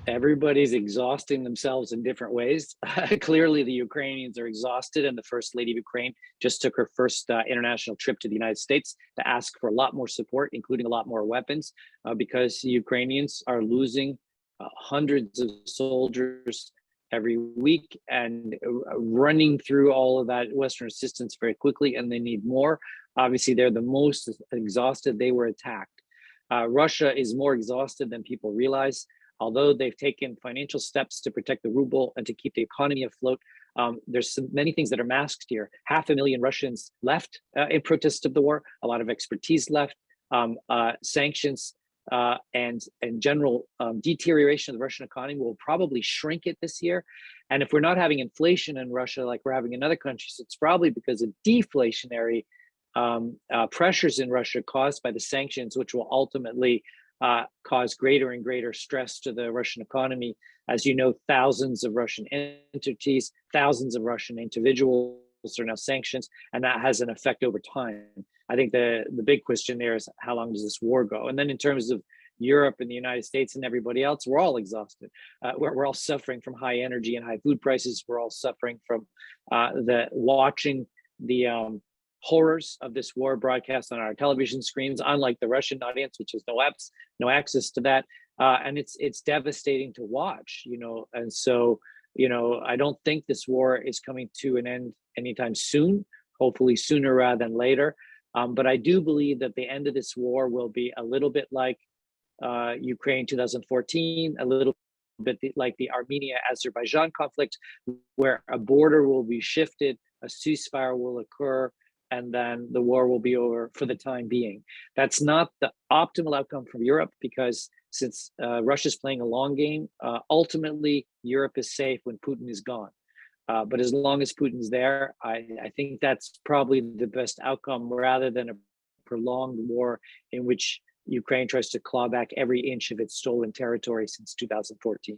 Everybody's exhausting themselves in different ways. Clearly, the Ukrainians are exhausted, and the First Lady of Ukraine just took her first international trip to the United States to ask for a lot more support, including a lot more weapons, because the Ukrainians are losing hundreds of soldiers every week and running through all of that Western assistance very quickly, and they need more. Obviously, they're the most exhausted. They were attacked. Russia is more exhausted than people realize. Although they've taken financial steps to protect the ruble and to keep the economy afloat, there's many things that are masked here. 500,000 Russians left in protest of the war, a lot of expertise left, sanctions and general deterioration of the Russian economy will probably shrink it this year. And if we're not having inflation in Russia like we're having in other countries, it's probably because of deflationary pressures in Russia caused by the sanctions, which will ultimately cause greater and greater stress to the Russian economy. As you know, thousands of Russian entities, thousands of Russian individuals are now sanctions, and that has an effect over time. I think the big question there is how long does this war go? And then in terms of Europe and the United States and everybody else, we're all exhausted. We're all suffering from high energy and high food prices. We're all suffering from watching the horrors of this war broadcast on our television screens, unlike the Russian audience, which has no access to that. And it's devastating to watch, and so, I don't think this war is coming to an end anytime soon, hopefully sooner rather than later. But I do believe that the end of this war will be a little bit like Ukraine 2014, a little bit like the Armenia-Azerbaijan conflict, where a border will be shifted, a ceasefire will occur, and then the war will be over for the time being. That's not the optimal outcome from Europe, because since Russia's playing a long game, ultimately Europe is safe when Putin is gone. But as long as Putin's there, I think that's probably the best outcome, rather than a prolonged war in which Ukraine tries to claw back every inch of its stolen territory since 2014.